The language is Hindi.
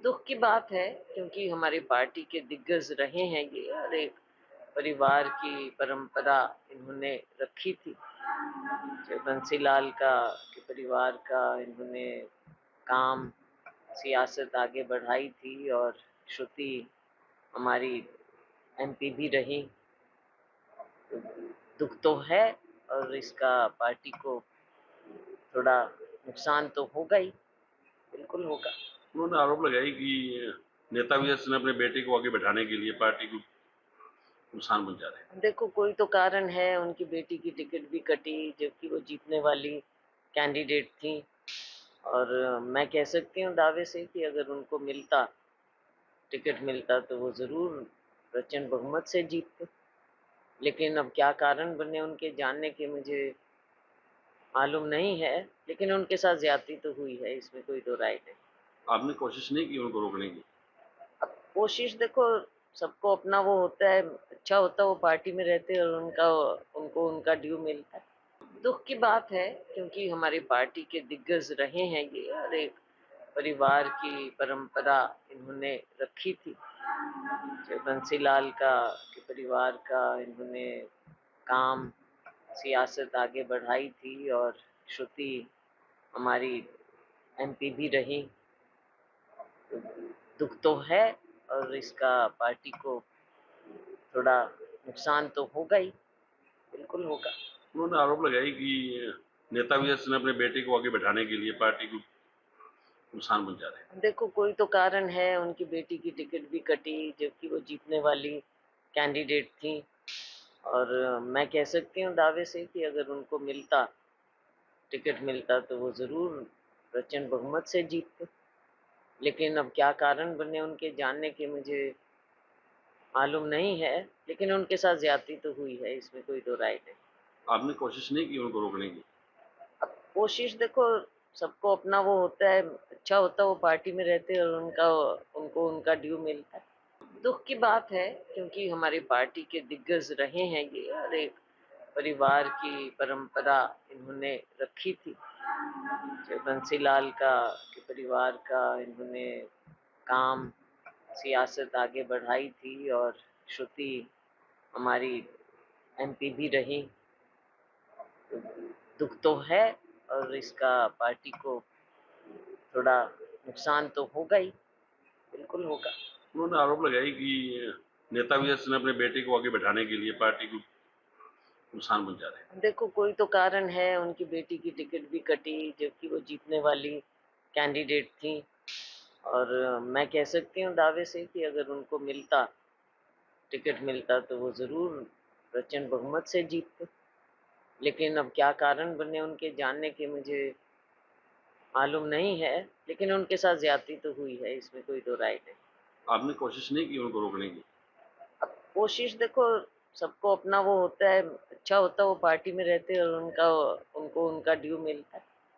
दुख की बात है क्योंकि हमारी पार्टी के दिग्गज रहे हैं ये और एक परिवार की परंपरा इन्होंने रखी थी। जो बंसीलाल का के परिवार का इन्होंने काम सियासत आगे बढ़ाई थी और श्रुति हमारी एमपी भी रही। तो दुख तो है और इसका पार्टी को थोड़ा नुकसान तो होगा ही, बिल्कुल होगा। उन्होंने आरोप लगाई कि नेता वीएस ने अपने बेटे को आगे बैठाने के लिए पार्टी को नुकसान पहुंचा रहे हैं। देखो कोई तो कारण है, उनकी बेटी की टिकट भी कटी जबकि वो जीतने वाली कैंडिडेट थी। और मैं कह सकती हूँ दावे से कि अगर उनको टिकट मिलता तो वो ज़रूर प्रचंड बहुमत से जीतते। लेकिन अब क्या कारण बने उनके जानने के मुझे मालूम नहीं है, लेकिन उनके साथ ज़्यादती तो हुई है, इसमें कोई दो राय नहीं। आपने कोशिश नहीं की उनको रोकने की? अब कोशिश देखो, सबको अपना वो होता है, अच्छा होता है वो पार्टी में रहते और उनको उनका ड्यू मिलता है। दुख की बात है क्योंकि हमारी पार्टी के दिग्गज रहे हैं ये और एक परिवार की परंपरा इन्होंने रखी थी। जो बंसीलाल का के परिवार का इन्होंने काम सियासत आगे बढ़ाई थी और श्रुति हमारी एमपी भी रही। तो दुख तो है और इसका पार्टी को थोड़ा नुकसान तो होगा ही, बिल्कुल होगा। उन्होंने आरोप लगाई कि नेता वीएस ने अपने बेटे को आगे बैठाने के लिए पार्टी को नुकसान पहुंचा रहे हैं। देखो कोई तो कारण है, उनकी बेटी की टिकट भी कटी जबकि वो जीतने वाली कैंडिडेट थी। और मैं कह सकती हूँ दावे से कि अगर उनको टिकट मिलता तो वो ज़रूर प्रचंड बहुमत से जीतते। लेकिन अब क्या कारण बने उनके जानने के मुझे मालूम नहीं है, लेकिन उनके साथ ज़्यादती तो हुई है, इसमें कोई दो राय नहीं। आपने कोशिश नहीं की उनको रोकने की? अब कोशिश देखो, सबको अपना वो होता है, अच्छा होता है वो पार्टी में रहते और उनको उनका ड्यू मिलता है। दुख की बात है क्योंकि हमारी पार्टी के दिग्गज रहे हैं ये और एक परिवार की परंपरा इन्होंने रखी थी। जो बंसीलाल के परिवार का इन्होंने काम सियासत आगे बढ़ाई थी और श्रुति हमारी एमपी भी रही। तो दुख तो है और इसका पार्टी को थोड़ा नुकसान तो होगा ही, बिल्कुल होगा। उन्होंने आरोप लगाई कि नेता वीएस ने अपने बेटे को आगे बैठाने के लिए पार्टी को नुकसान पहुंचा रहे हैं। देखो कोई तो कारण है, उनकी बेटी की टिकट भी कटी जबकि वो जीतने वाली कैंडिडेट थी। और मैं कह सकती हूँ दावे से कि अगर उनको टिकट मिलता तो वो ज़रूर प्रचंड बहुमत से जीतते। लेकिन अब क्या कारण बने उनके जानने के मुझे मालूम नहीं है, लेकिन उनके साथ ज़्यादती तो हुई है, इसमें कोई दो राय नहीं। आपने कोशिश नहीं की उनको रोकने की? अब कोशिश देखो, सबको अपना वो होता है, अच्छा होता है वो पार्टी में रहते और उनको उनका ड्यू मिलता है।